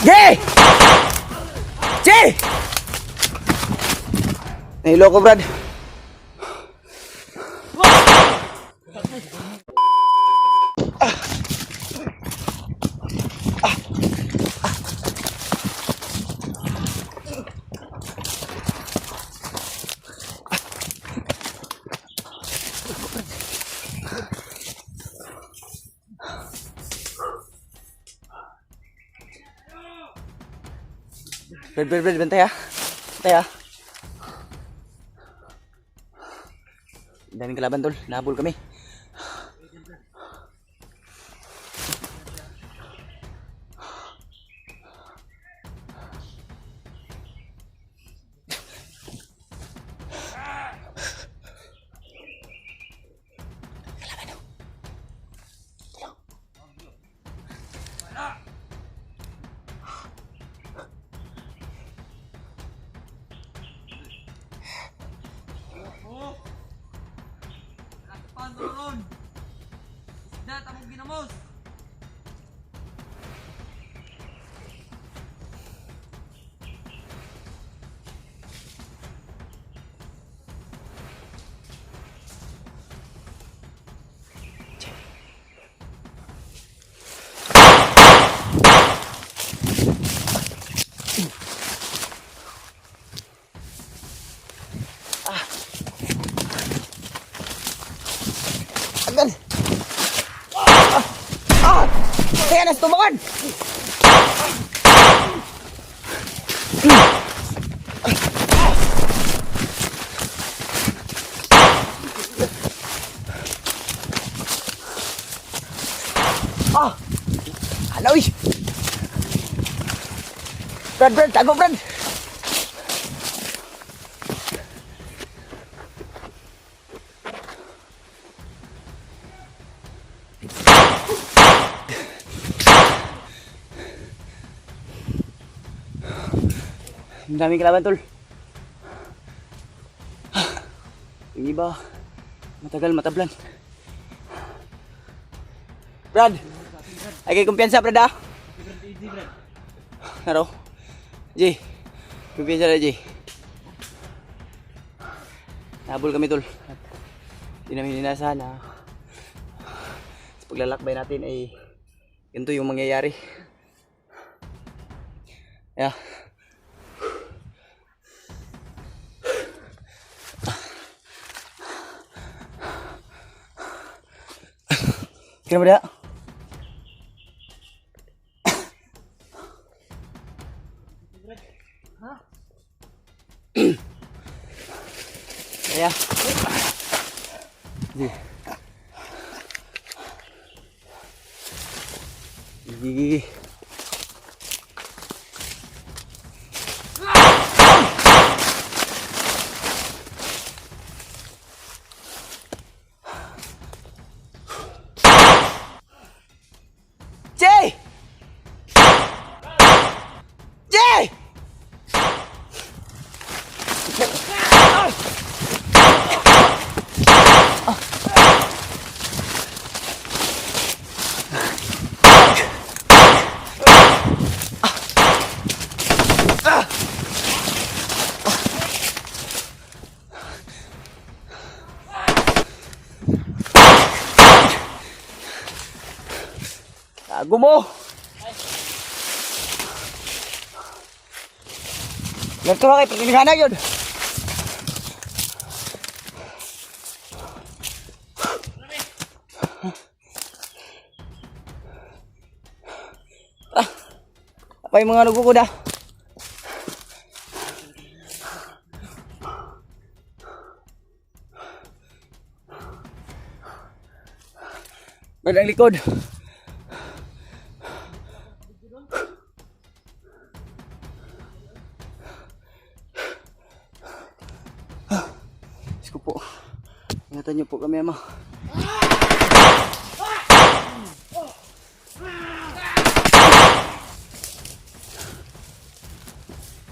Jay! Jay! Nahilo ko, Brad. Brad, bantay ha. Bantay ha. Daming kalaban, tol. Nahabol kami. Ron! Isda, tamong ginamos! Agad! Kaya na tumakan! Aloy! Brad, tago, Brad! Ang daming kalaban, tol. Yung iba, matagal matablan. Brad! Ay kay kumpiyansa, Brad, ha? Naro? G, kumpiyansa na, G. Nahabol kami, tol. Hindi namin inasahan na sa paglalakbay natin ay ganito yung mangyayari. Yeah. Kira ba dia? Ha? Ya. Gigi. Jay! Jay! Tago mo! Ganito lang kayo, pagkakana yun! Apa yung mga nugo ko na? Bandang likod! Diyos ko po. Ingatan niyo po kami, ama.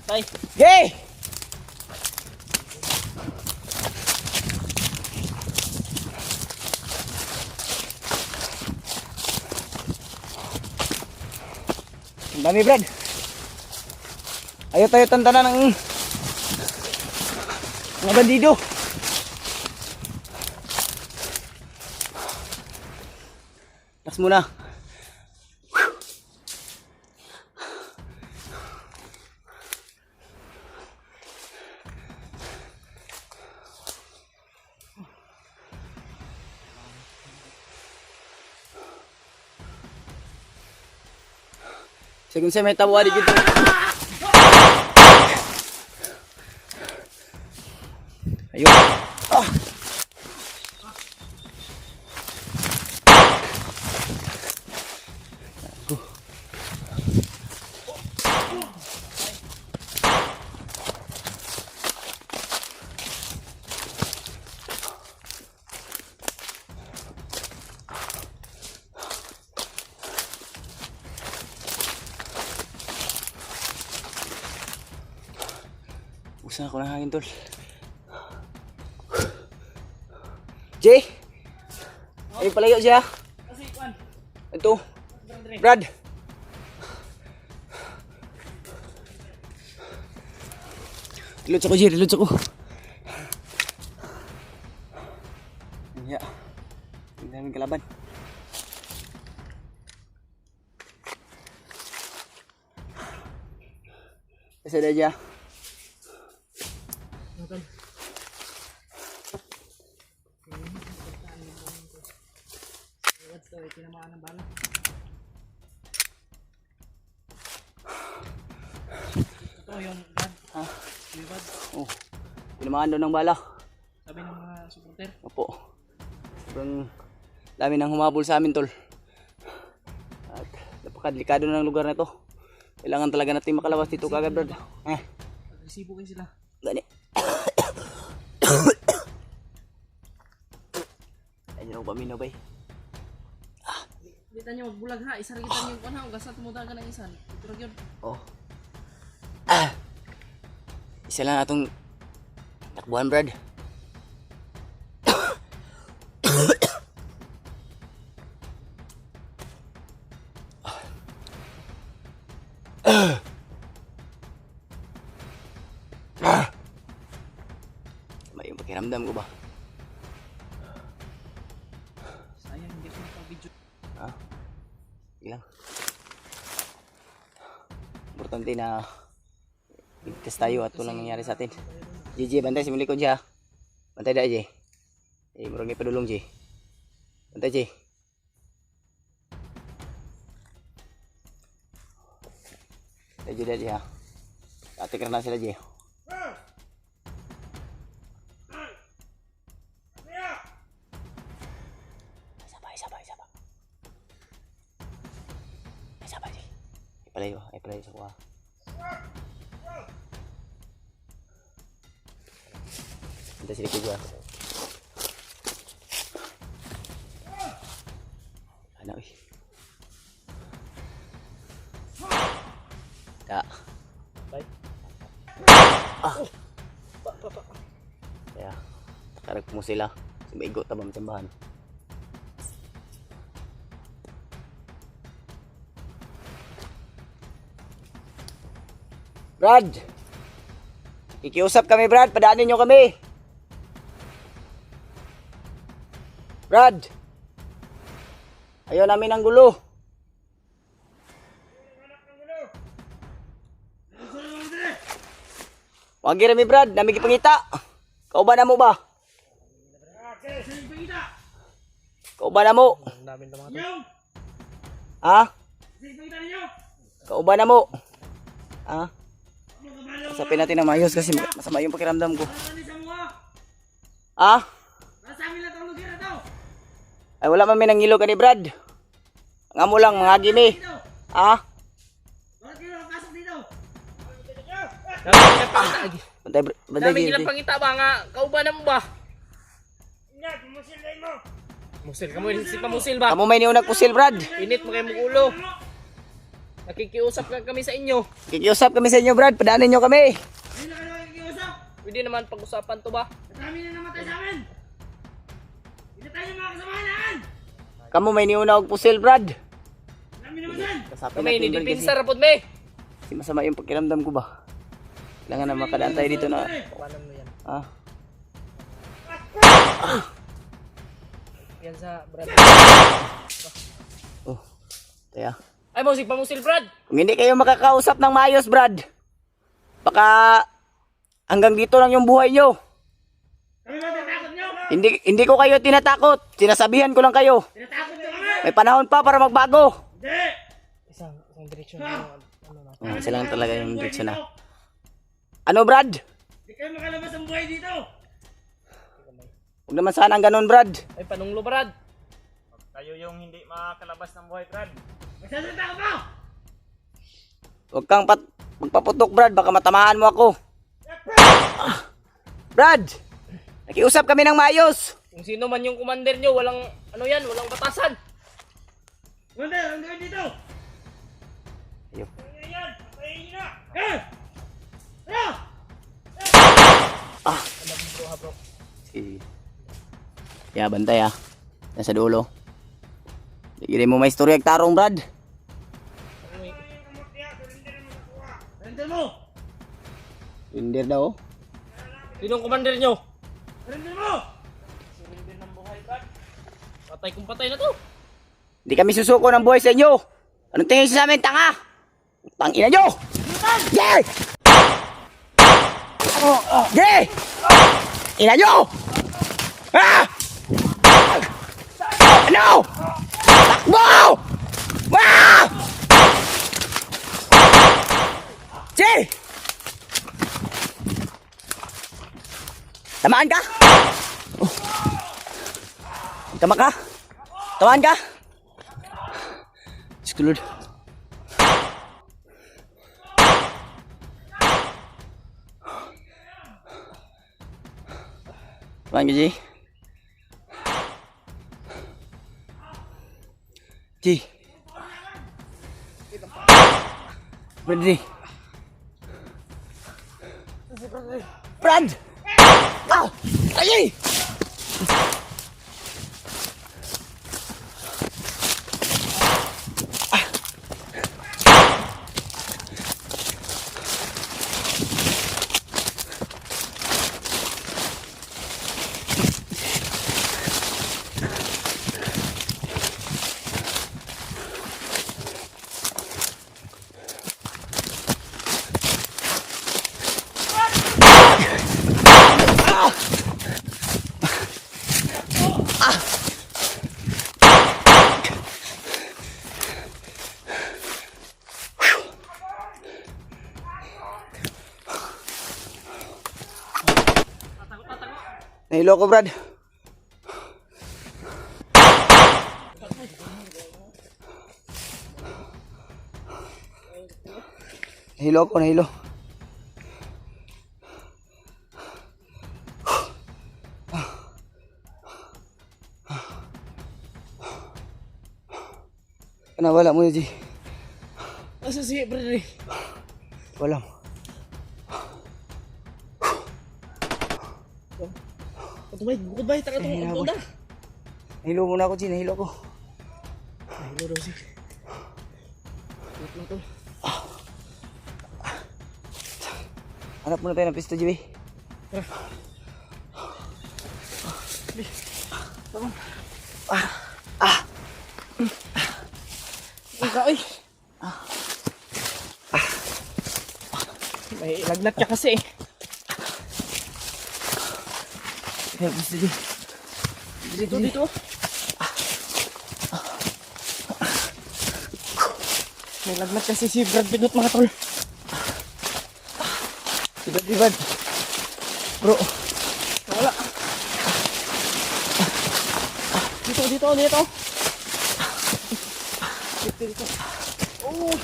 Tay! Gay! Ang dami, Brad. Ayaw tayo tantana ng mga bandido. Relax muna. Sige, may tawa dito. Ayun. Ah. Usan ako ng hangin, tol. Jay! Ay, palayo siya. Ito. Brad. Reload ako, Jay. Reload ako. Ya. Ang daming kalaban. Kasi na siya. Tinamaan ng bala. Ito yung bad. Ha? Yung bad. Oh. Tinamaan daw ng bala. Sabi ng mga supporter. Opo. Sobrang dami nang humabol sa amin, tol. At napakadelikado na ng lugar na to. Kailangan talaga natin makalabas dito kagad, Brad. Agresibo kayo sila. Gani. Ayun ako paminaw, bay. Kita nyo magbulag ha, isa rin kita nyo yung panahon, gasa tumutan ka ng isan. Ito rin yun. Oh. Isa lang atong takbuhan, Brad. May yung pakiramdam ko ba? Sayang, hindi ako nakapag-video. Ha? Ilang? Importante na ligtas tayo at walang nangyari sa atin. JJ, bantay si Mulikod siya. Bantay da, J. Murag ni padulong, J. Bantay, J. J, da, J, ha. Ate ka na sila, J. Sabay. Sabay, J. Ay palayo sa kuha. Bantay sila, J. Ano, eh. Bye. Kaya, takarag mo sila. Sumaigo tabang tsambahan. Brad! Ikiusap kami, Brad. Padaanin nyo kami. Brad! Ayaw namin ang gulo. Wag girami, Brad, nami gipangita. Kauban na mo ba? Kauban na mo. Ha? Kauban na mo. Ha? Usapin natin na maayos kasi masama yung pakiramdam ko. Ha? Ay wala man may nangilo ka ni Brad. Nga mo lang mga gimi. Ha? Dami nilang pangita ba nga, kauban na mo ba? Musil ka mo, si pamusil ba? Kamu may niunag pusil, Brad. Init mo kayo mong ulo. Nakikiusap ka kami sa inyo. Kikiusap kami sa inyo, Brad. Padaanin nyo kami. Pwede naman pag-usapan to ba? Dami na namatay sa amin. Hindi tayo mga kasamahan. Kamu may niunag pusil, Brad. Dami Kasapin Kami, natin, Brad, nidipinsa rapod me. kasi masama yung pakiramdam ko ba. Kailangan na makadaan tayo dito na. Paano mo yan? Ah, Yan sa Brad. oh. Kaya. Ay, musik pamusil, Brad. Kung hindi kayo makakausap ng maayos, Brad, baka hanggang dito lang yung buhay nyo. Hindi ko kayo tinatakot. Sinasabihan ko lang kayo. May panahon pa para magbago. Isang direksyon na Sila lang talaga yung direksyon na. Ano, Brad? Hindi kayo makalabas ang buhay dito. Huwag naman sana ang ganun, Brad. Ay, panunglo, Brad. Kayo yung hindi makakalabas ng buhay, Brad. Magsasalita ka ba? Huwag kang magpaputok, Brad. Baka matamaan mo ako. Brad! Nakiusap kami ng maayos. Kung sino man yung commander nyo, walang, ano yan, walang batasan. Commander, ang gawin dito. Ayun. Ayan, patayin nyo na. Eh! Ano? Sige. Yeah, bantay ah. Nasa dulo. Hindi mo may istorya tarong, Brad. Surrender mo. Hindi daw. Sinong commander nyo? Surrender mo. Surrender ng buhay, Brad. Patay kung patay na to. Hindi kami susuko ng buhay sa inyo. Anong tingin sa amin, tanga? Tangina nyo! Yay! Yay! Ina nyo! Ah! Ano? Takbo! Ah! Jay! Tamaan ka? Oh. Tama ka? Tamaan ka? Diyos ko, Lord. Tamaan ka, Jay. Jay. Brad. Brad! Ah! Ay! Nahilo ko, Brad. Nahilo. Wala mo yun, G. Asa si Brad? Wala. Bukod ba? Taka itong Ay, untod na. Nahilo muna ako, G. Nahilo ko. Ay, ilo daw siya. Wait lang to. Hanap muna tayo ng pisto, G. Ay! May lagnat ka kasi eh. Pisto, G. Dito. May lagnat kasi si Brad Pinot, mga tol. Brad. Bro. Wala. Dito. Dito. Oh.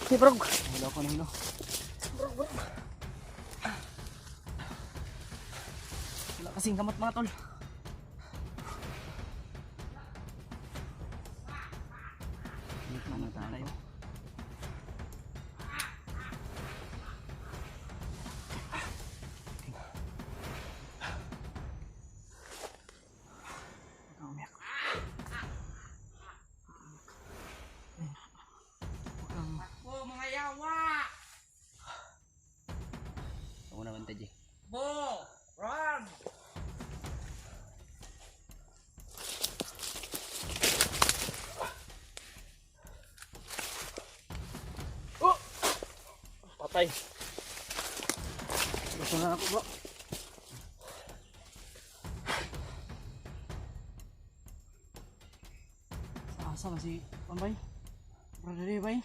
Si Brog. Nahilo. Wala kasing kamot, mga tol. bantay Jay. Bo! Run! Patay. Gusto na ako bro. Sa asa ba si Pambay? Brother Ray bay?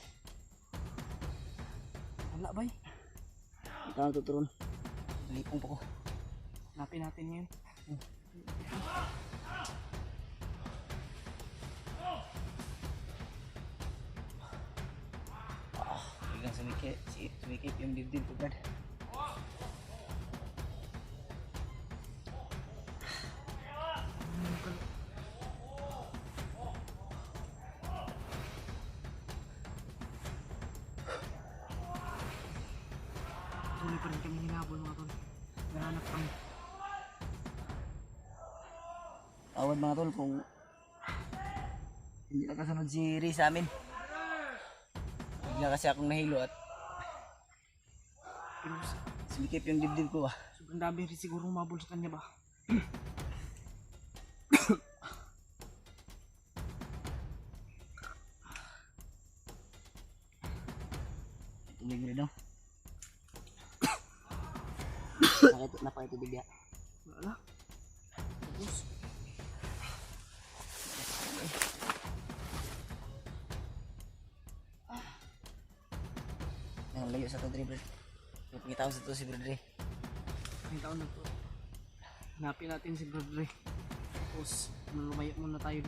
Wala bay? Ito ang tuturon. Lipong pa ko. Hanapin natin ngayon. Biglang sumikip yung dibdib ko, Brad. Tuloy pa rin kami hinabol mga tol. Nahanap kami. Awad mga tol kung hindi nakasunod si Ray sa amin. Bigla kasi akong nahilo at Pero sumikip yung dibdib ko ah. sobrang dami rin siguro umabol sa kanya ba? Tubig rin daw. Napakitubig ya. Wala. Tapos. Ang layo sa to, Dre, Brad. Pagkita ko sa to si Brad, Dre. May taon na to. Hanapin natin si Brother Ray. Tapos lumayo muna tayo.